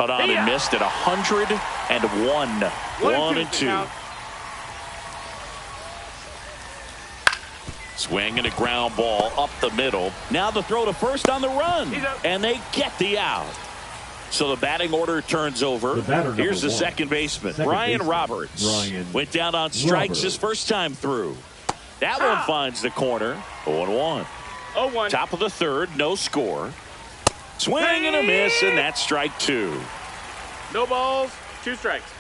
Cut on and missed at 101. 1-2. Swing and a ground ball up the middle. Now the throw to first on the run. And they get the out. So the batting order turns over. Here's the second baseman, Brian Roberts. Went down on strikes his first time through. That one finds the corner. 0-1. 0-1. Top of the third, no score. Swing and a miss, and that's strike two. No balls, 2 strikes.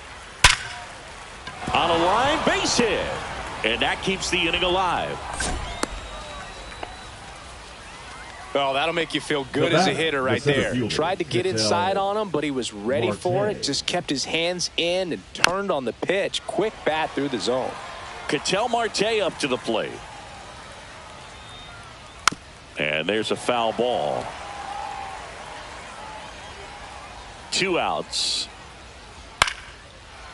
On a line, base hit. And that keeps the inning alive. Well, that'll make you feel good as a hitter right there. Tried to get inside on him, but he was ready for it. Just kept his hands in and turned on the pitch. Quick bat through the zone. Ketel Marte up to the plate. And there's a foul ball. 2 outs.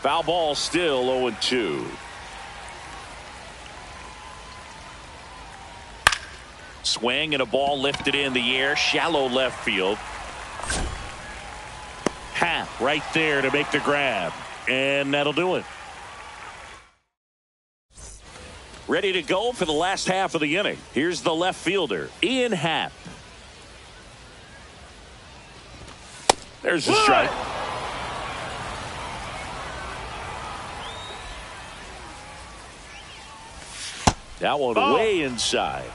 Foul ball still 0-2. Swing and a ball lifted in the air, shallow left field. Happ right there to make the grab, and that'll do it. Ready to go for the last half of the inning. Here's the left fielder, Ian Happ. There's the strike. That one way inside.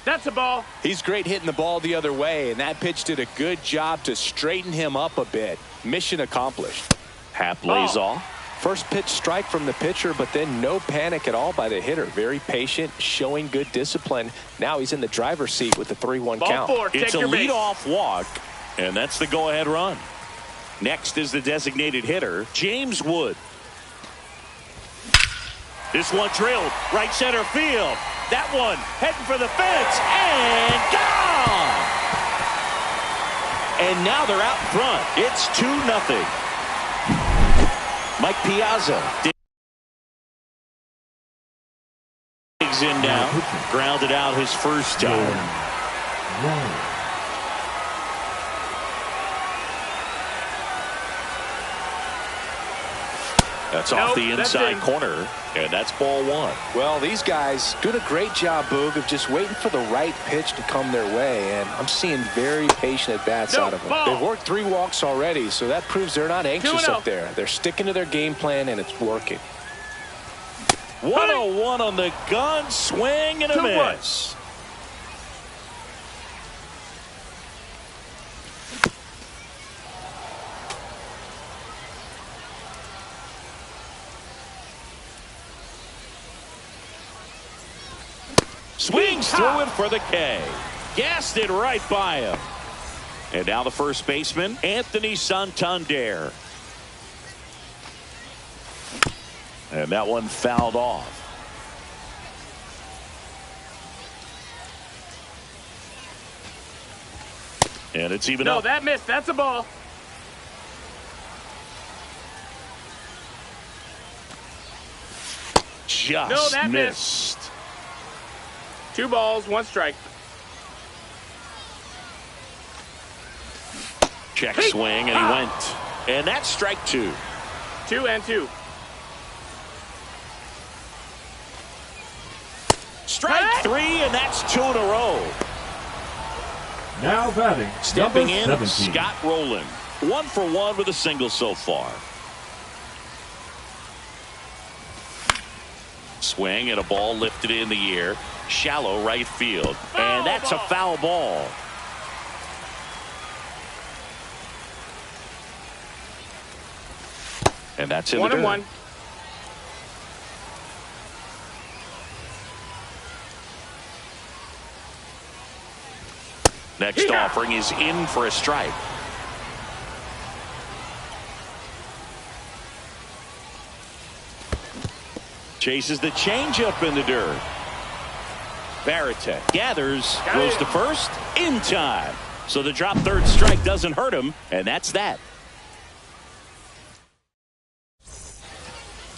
That's a ball. He's great hitting the ball the other way, and that pitch did a good job to straighten him up a bit. Mission accomplished. Happ lays off. First pitch strike from the pitcher, but then no panic at all by the hitter. Very patient, showing good discipline. Now he's in the driver's seat with the 3-1 count. It's a leadoff walk, and that's the go-ahead run. Next is the designated hitter, James Wood. This one drilled right center field. That one heading for the fence and gone. And now they're out in front. It's 2-0. Mike Piazza digs in now. Grounded out his first time. That's off the inside corner, and that's ball 1. Well, these guys doing a great job, Boog, of just waiting for the right pitch to come their way, and I'm seeing very patient at-bats out of them. They've worked 3 walks already, so that proves they're not anxious up there. They're sticking to their game plan, and it's working. 1-0-1 on the gun, swing and a miss. Swings through it for the K. Gassed it right by him. And now the first baseman, Anthony Santander. And that one fouled off. And it's even up. No, that missed. That's a ball. Just missed. 2 balls, 1 strike. Check swing, and he went. And that's strike 2. 2-2. Strike 3, and that's 2 in a row. Now batting, stepping in, 17. Scott Rowland. 1 for 1 with a single so far. Swing and a ball lifted in the air. Shallow right field. And that's a foul ball. And that's in the dirt. 1-1. Next offering is in for a strike. Chases the changeup in the dirt. Varitek gathers, goes to first in time. So the drop third strike doesn't hurt him, and that's that.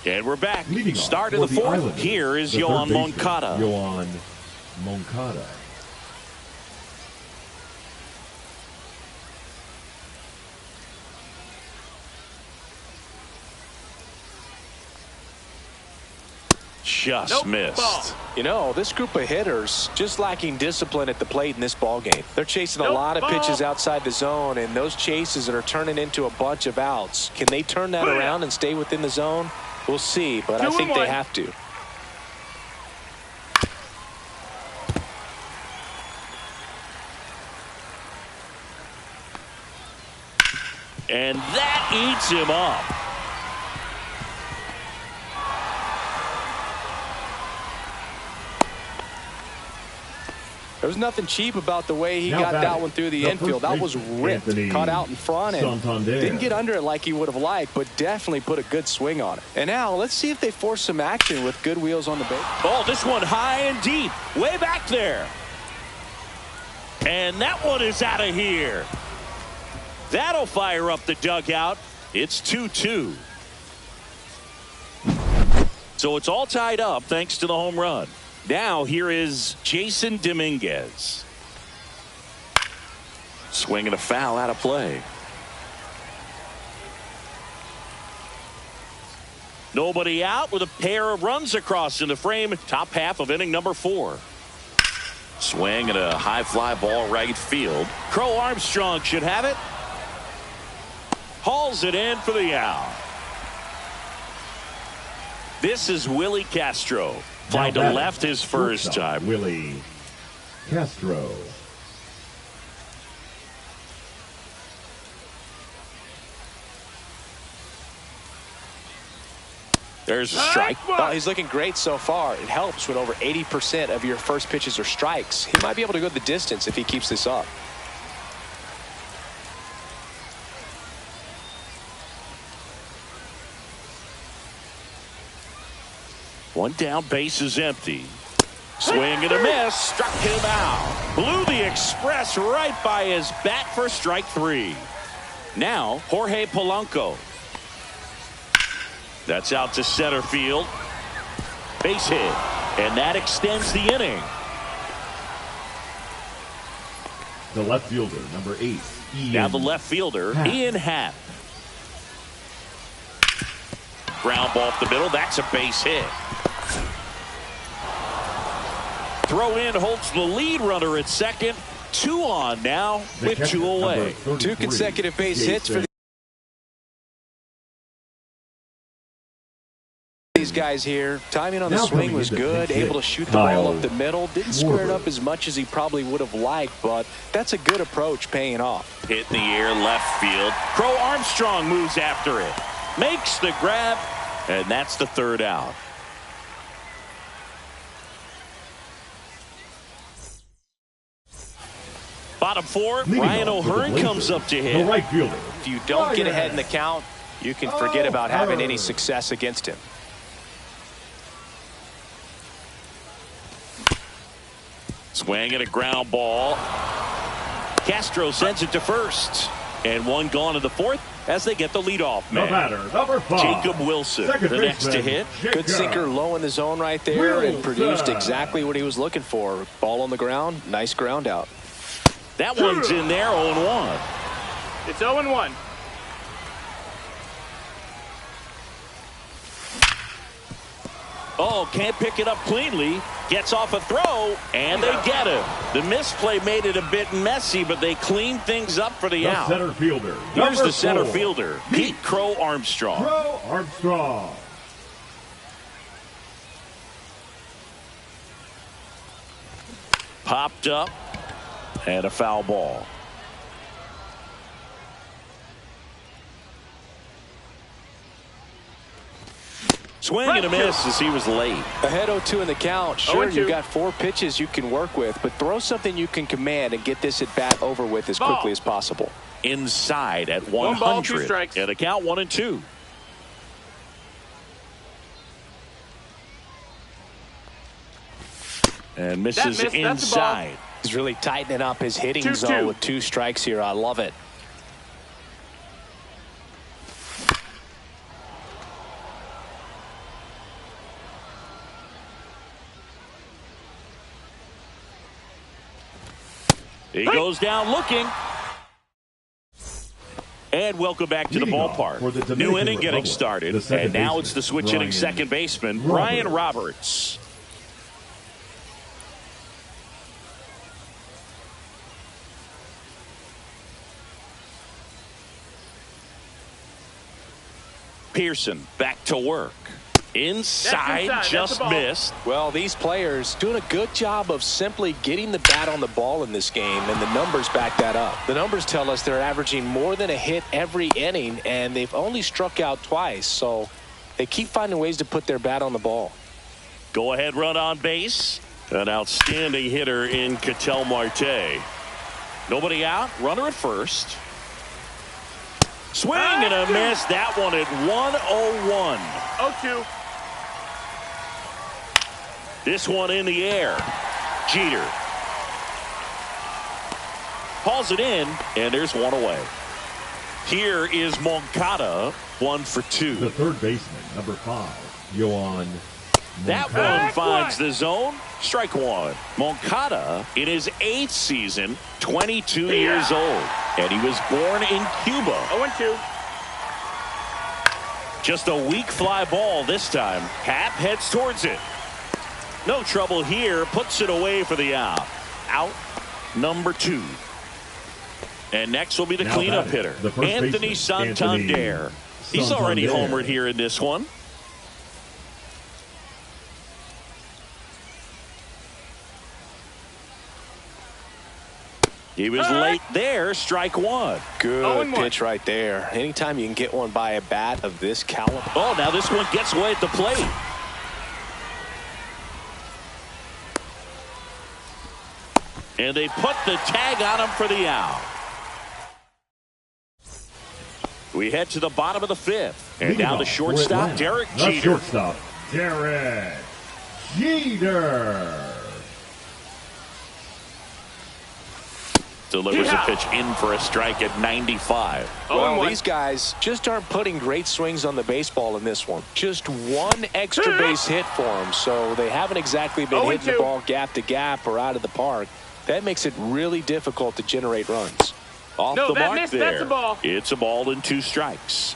And we're back. Start of the 4th. Here is Yoan Moncada. Yoan Moncada. Just missed. Ball. You know, this group of hitters just lacking discipline at the plate in this ball game. They're chasing a lot of pitches outside the zone, and those chases that are turning into a bunch of outs. Can they turn that around and stay within the zone? We'll see, but I think they have to. And that eats him up. There was nothing cheap about the way he got that one through the infield. That was ripped, caught out in front, and didn't get under it like he would have liked, but definitely put a good swing on it. And now let's see if they force some action with good wheels on the base. Oh, this one high and deep, way back there. And that one is out of here. That'll fire up the dugout. It's 2-2. So it's all tied up thanks to the home run. Now here is Jason Dominguez. Swinging a foul out of play. Nobody out with a pair of runs across in the frame. Top half of inning number 4. Swing and a high fly ball right field. Crow Armstrong should have it. Hauls it in for the out. This is Willie Castro. Fly to left his first time. Willie Castro. There's a strike. Well, he's looking great so far. It helps when over 80% of your first pitches are strikes. He might be able to go the distance if he keeps this up. One down, base is empty. Swing and a miss, struck him out. Blew the express right by his bat for strike 3. Now Jorge Polanco. That's out to center field. Base hit, and that extends the inning. The left fielder, number 8. Now the left fielder, Ian Happ. Ground ball up the middle. That's a base hit. Throw in holds the lead runner at second. 2 on now with 2 away. 2 consecutive base hits for these guys here. Timing on the swing was good. Able to shoot the ball up the middle. Didn't square it up as much as he probably would have liked, but that's a good approach paying off. Hit in the air left field. Crow Armstrong moves after it. Makes the grab, and that's the 3rd out. Bottom 4, Ryan O'Hearn comes up to hit. The right fielder. If you don't get ahead in the count, you can forget about having any success against him. Swing and a ground ball. Castro sends it to first. And 1 gone in the 4th as they get the leadoff man. The batter, number 5. Jacob Wilson, the next to hit. Good sinker low in the zone right there and produced exactly what he was looking for. Ball on the ground, nice ground out. That one's in there, 0-1. It's 0-1. Oh, can't pick it up cleanly. Gets off a throw, and they get him. The misplay made it a bit messy, but they cleaned things up for the out. Center fielder. Here's the center fielder, Pete Crow Armstrong. Crow Armstrong. Popped up, and a foul ball. Swing and a miss as he was late. Ahead 0-2 in the count. Sure, you've got 4 pitches you can work with, but throw something you can command and get this at bat over with as quickly as possible. Inside at 100. 1 ball, 2 strikes. And a count 1-2. And misses inside. He's really tightening up his hitting zone with 2 strikes here. I love it. He goes down looking. And welcome back to the ballpark. New inning getting started. And now it's the switch hitting second baseman, Ryan Roberts. Pearson back to work. Inside, just missed. Well, these players doing a good job of simply getting the bat on the ball in this game, and the numbers back that up. The numbers tell us they're averaging more than a hit every inning, and they've only struck out twice, so they keep finding ways to put their bat on the ball. Go ahead run on base. An outstanding hitter in Ketel Marte. Nobody out, runner at first. Swing and a miss. That one at 101. 0-2. This one in the air. Jeter hauls it in, and there's one away. Here is Moncada, 1 for 2. The third baseman, number 5, Yoan Moncada. That one finds the zone. Strike one. Moncada, in his 8th season, 22 years old. And he was born in Cuba. 0-2. Just a weak fly ball this time. Happ heads towards it. No trouble here. Puts it away for the out. Out number 2. And next will be the cleanup hitter, Anthony Santander. He's already homered here in this one. He was late there. Strike one. Good pitch right there. Anytime you can get one by a bat of this caliber. Oh, now this one gets away at the plate. And they put the tag on him for the out. We head to the bottom of the 5th. And now the shortstop, Derek Jeter. The shortstop, Derek Jeter. Delivers a pitch in for a strike at 95. Well, these guys just aren't putting great swings on the baseball in this one. Just one extra base hit for them, so they haven't exactly been hitting the ball gap to gap or out of the park. That makes it really difficult to generate runs. Off the mark there. That's a ball. It's a ball and 2 strikes.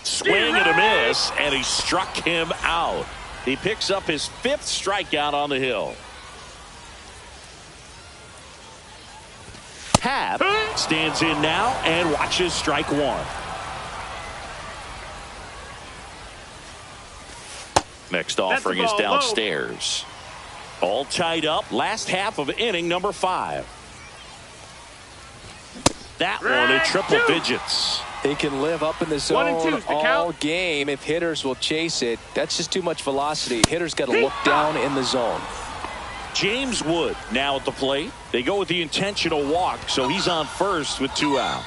Swing and a miss, and he struck him out. He picks up his 5th strikeout on the hill. Happ stands in now and watches strike one. Next offering is downstairs. All tied up. Last half of inning number 5. That one at triple digits. He can live up in the zone all game if hitters will chase it. That's just too much velocity. Hitters got to look down in the zone. James Wood now at the plate. They go with the intentional walk, so he's on first with 2 out.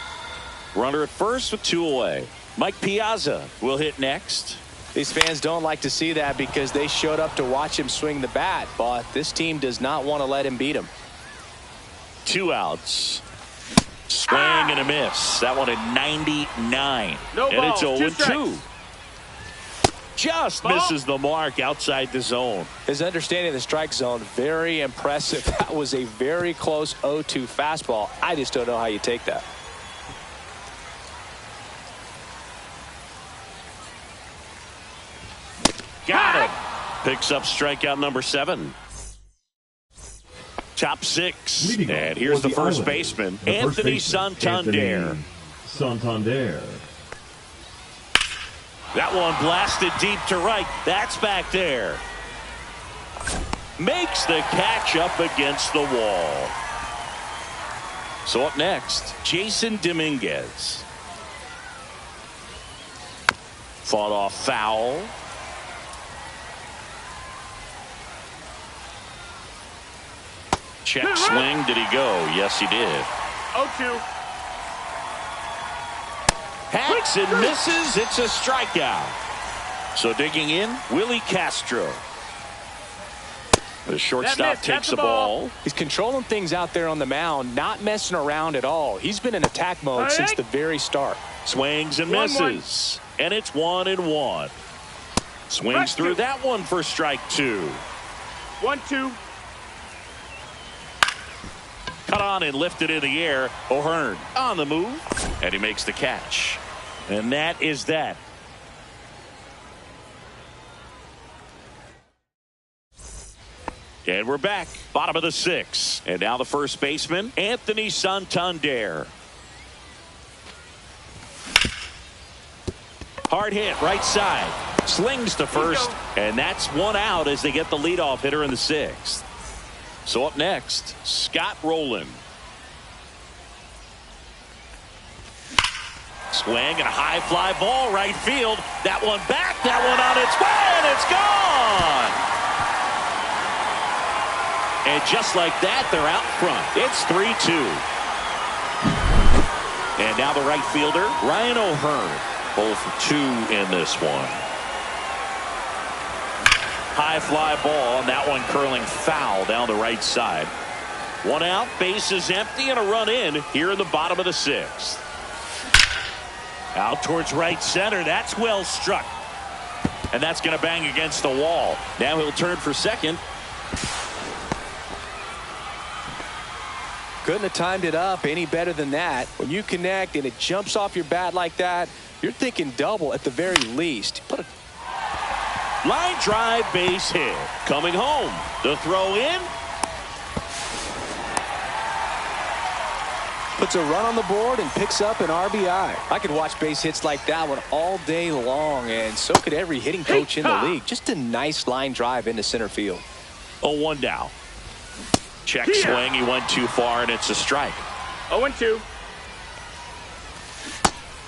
Runner at first with 2 away. Mike Piazza will hit next. These fans don't like to see that because they showed up to watch him swing the bat, but this team does not want to let him beat him. 2 outs. Swing and a miss. That one at 99. No and balls, it's 0-2. Just misses the mark outside the zone. His understanding of the strike zone, very impressive. That was a very close 0-2 fastball. I just don't know how you take that. Got him. Picks up strikeout number 7. Top 6. And here's the first baseman, Anthony Santander. Santander. That one blasted deep to right. That's back there. Makes the catch up against the wall. So up next, Jason Dominguez. Fought off foul. Check swing. Did he go? Yes, he did. 0-2. Hacks and misses. It's a strikeout. So digging in, Willie Castro. The shortstop takes the ball. He's controlling things out there on the mound, not messing around at all. He's been in attack mode since the very start. Swings and misses. And it's 1-1. Swings through that one for strike 2. 1-2. Cut on and lifted in the air. O'Hearn on the move, and he makes the catch. And that is that. And we're back. Bottom of the 6th. And now the first baseman, Anthony Santander. Hard hit, right side. Slings to first, and that's one out as they get the leadoff hitter in the 6th. So up next, Scott Rowland. Swing and a high fly ball, right field. That one back, that one on its way, and it's gone. And just like that, they're out front. It's 3-2. And now the right fielder, Ryan O'Hearn. 0 for 2 in this one. High fly ball, and that one curling foul down the right side. One out, bases empty, and a run in here in the bottom of the 6th. Out towards right center. That's well struck. And that's going to bang against the wall. Now he'll turn for second. Couldn't have timed it up any better than that. When you connect and it jumps off your bat like that, you're thinking double at the very least. Put a line drive, base hit. Coming home. The throw in. Puts a run on the board and picks up an RBI. I could watch base hits like that one all day long, and so could every hitting coach in the league. Just a nice line drive into center field. 0-1 down. Check swing. He went too far, and it's a strike. 0-2.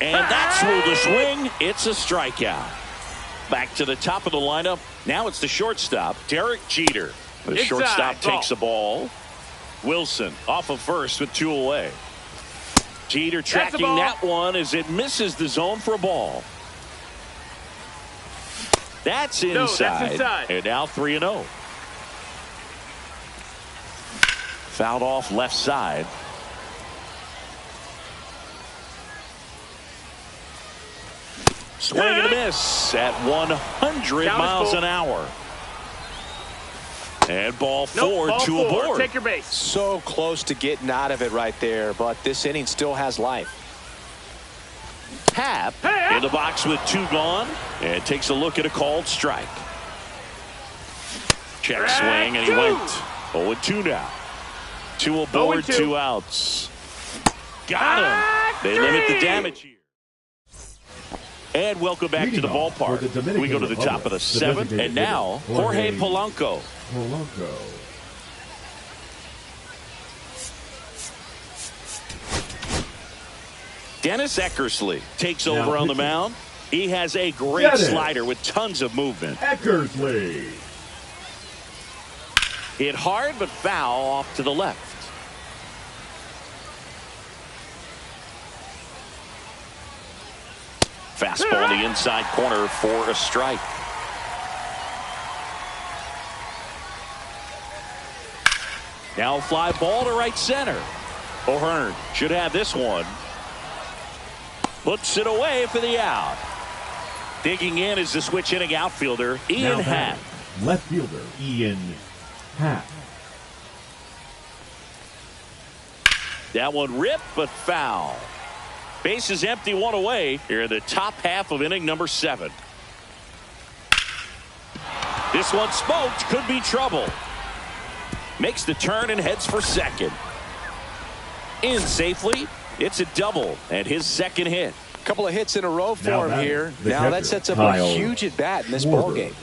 And that's through the swing. It's a strikeout. Back to the top of the lineup. Now it's the shortstop, Derek Jeter. The shortstop takes the ball. Wilson off of first with 2 away. Jeter tracking that one as it misses the zone for a ball. That's inside. No, that's inside. And now 3-0. Fouled off left side. Swing and a miss at 100 miles an hour. And ball 4, 2 aboard. Take your base. So close to getting out of it right there, but this inning still has life. Happ in the box with 2 gone, and takes a look at a called strike. Check swing, and he went 0-2 now. 2 aboard, 2 outs. Got him. They limit the damage here. And welcome back to the ballpark. We go to the top of the 7th, and now Jorge Polanco. Dennis Eckersley takes over on the mound. He has a great slider with tons of movement. Eckersley. Hit hard but foul off to the left. Fastball in the inside corner for a strike. Now fly ball to right center. O'Hearn should have this one. Puts it away for the out. Digging in is the switch hitting outfielder, Ian Happ. Left fielder, Ian Happ. That one ripped but foul. Base is empty, 1 away here in the top half of inning number 7. This one smoked, could be trouble. Makes the turn and heads for second. In safely. It's a double and his second hit. A couple of hits in a row for him here. Now that sets up a huge at bat in this ball game.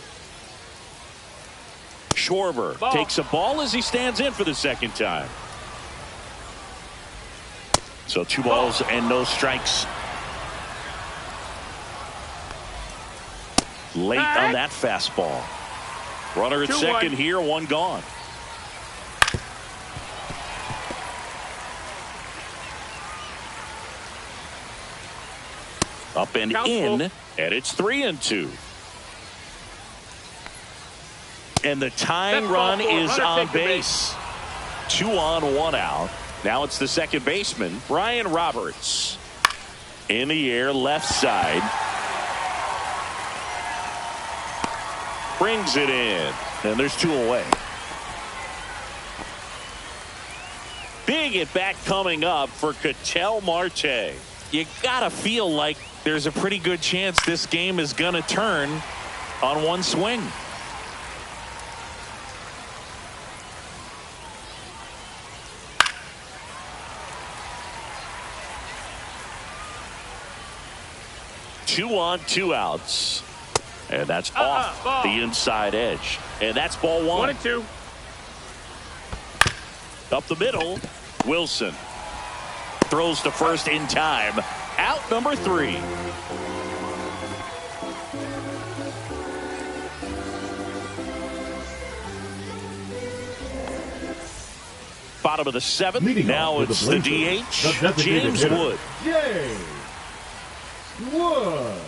Schwarber takes a ball as he stands in for the second time. So 2 balls and no strikes. Late on that fastball. Runner at second here, 1 gone. Up and in, and it's 3-2. And the tying run is on base. 2 on, 1 out. Now it's the second baseman, Brian Roberts. In the air, left side. Brings it in. And there's 2 away. Big at bat coming up for Ketel Marte. You gotta feel like there's a pretty good chance this game is gonna turn on one swing. Two on, two outs. And that's off the inside edge. And that's ball one. 1-2. Up the middle, Wilson throws to first in time. Out number 3. Bottom of the 7th. Leading now it's the DH, James Wood. James Wood.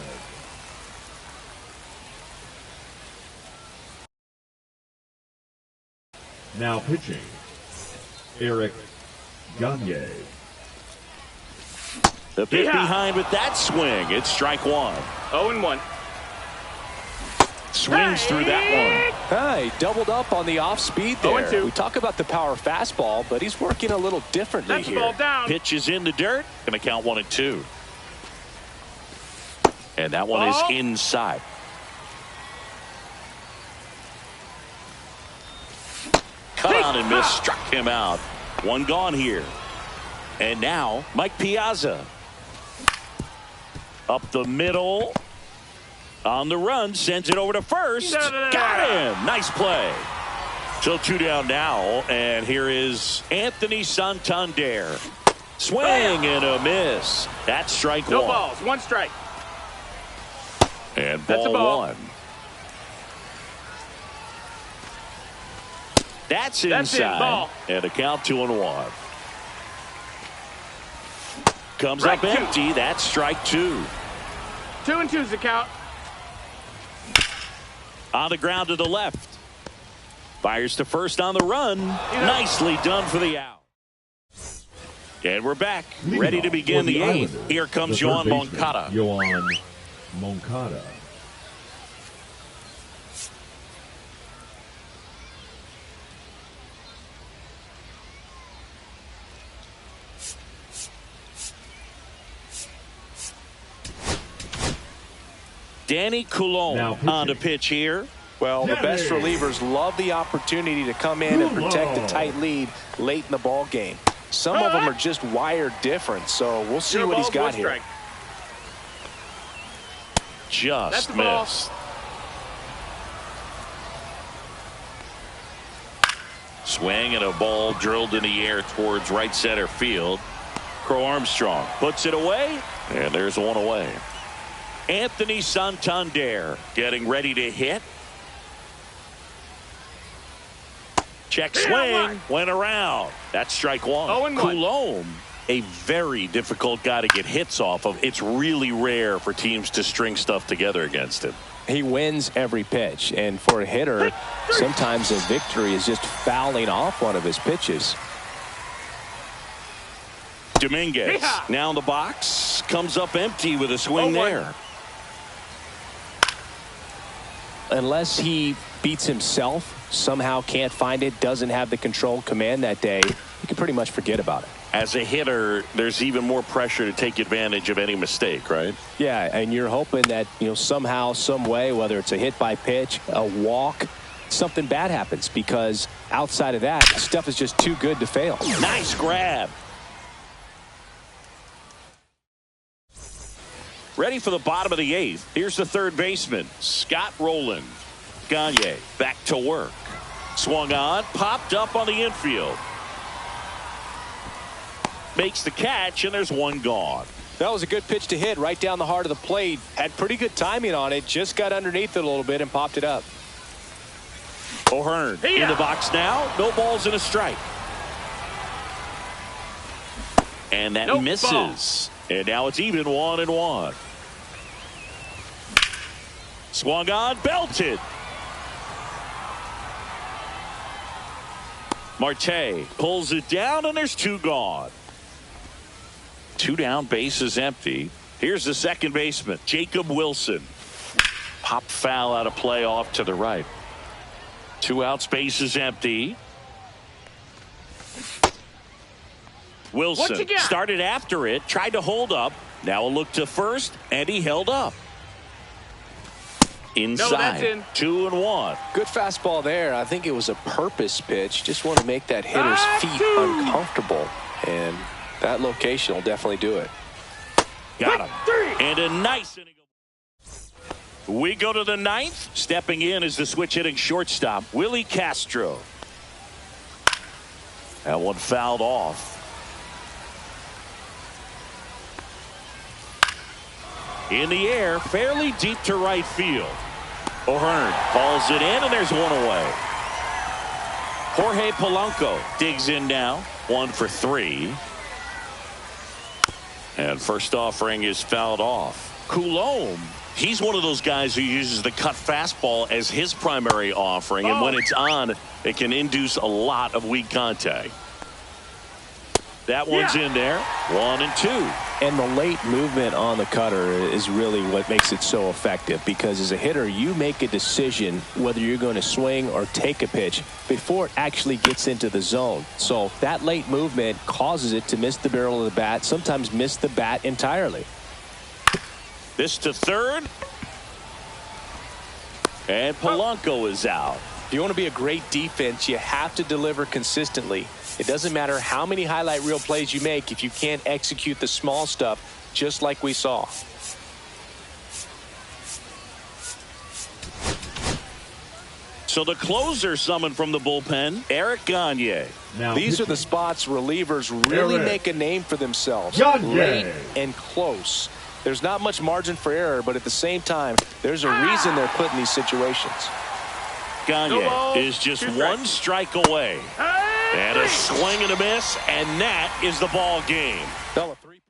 Now pitching, Eric Gagne. The pitch behind with that swing. It's strike 1. 0-1. Swings through that one. He doubled up on the off speed there. 0-2. We talk about the power fastball, but he's working a little differently That's here. ball down. Pitch is in the dirt. Going to count 1-2. And that one is inside. Cut on and miss, struck him out. One gone here. And now Mike Piazza. Up the middle. On the run, sends it over to first. Got him. Nice play. So 2 down now. And here is Anthony Santander. Swing and a miss. That's strike 1. No balls. 1 strike. And That's a ball ball. 1. That's inside. Ball. And a count 2-1. Comes Strike up 2. empty. That's strike 2. 2-2 is the count. On the ground to the left. Fires to first on the run. Nicely done for the out. And we're back. Ready to begin the 8th. Here comes Yoan Moncada. Yoan Moncada. Danny Coulombe on the pitch here. Well, the best relievers love the opportunity to come in and protect a tight lead late in the ball game. Some of them are just wired different, so we'll see what he's got here. Just missed. Swing and a ball drilled in the air towards right center field. Crow Armstrong puts it away, and there's one away. Anthony Santander getting ready to hit. Check swing, went around. That's strike 1. Coulombe, a very difficult guy to get hits off of. It's really rare for teams to string stuff together against him. He wins every pitch, and for a hitter, sometimes a victory is just fouling off one of his pitches. Dominguez now in the box, comes up empty with a swing there. Unless he beats himself, somehow can't find it, doesn't have the control command that day, you can pretty much forget about it. As a hitter, there's even more pressure to take advantage of any mistake, right? Yeah, and you're hoping that, somehow, some way, whether it's a hit by pitch, a walk, something bad happens, because outside of that, stuff is just too good to fail. Nice grab. Ready for the bottom of the 8th. Here's the third baseman, Scott Rowland. Gagne back to work. Swung on, popped up on the infield. Makes the catch, and there's one gone. That was a good pitch to hit right down the heart of the plate. Had pretty good timing on it. Just got underneath it a little bit and popped it up. O'Hearn in the box now. No balls and a strike. And that misses. And now it's even 1-1. Swung on, belted. Marte pulls it down, and there's 2 gone. 2 down, base is empty. Here's the second baseman, Jacob Wilson. Pop foul out of play off to the right. 2 outs, base is empty. Wilson started after it, tried to hold up. Now a look to first, and he held up. Inside, no, 2-1. Good fastball there. I think it was a purpose pitch. Just want to make that hitter's feet uncomfortable, and that location will definitely do it. Got him. And a nice inning. We go to the ninth. Stepping in is the switch hitting shortstop, Willie Castro. That one fouled off. In the air, fairly deep to right field. O'Hearn falls it in, and there's one away. Jorge Polanco digs in now, 1 for 3. And first offering is fouled off. Coulombe, he's one of those guys who uses the cut fastball as his primary offering, and when it's on, it can induce a lot of weak contact. That one's in there, 1-2. And the late movement on the cutter is really what makes it so effective, because as a hitter, you make a decision whether you're going to swing or take a pitch before it actually gets into the zone. So that late movement causes it to miss the barrel of the bat, sometimes miss the bat entirely. This to third. And Polanco is out. If you want to be a great defense, you have to deliver consistently. It doesn't matter how many highlight reel plays you make if you can't execute the small stuff, just like we saw. So the closer summoned from the bullpen, Eric Gagne. Now, these are the spots relievers really make a name for themselves. Late and close. There's not much margin for error, but at the same time, there's a reason they're put in these situations. Gagne is just 1 strike away. And a swing and a miss, and that is the ball game. Fell a 3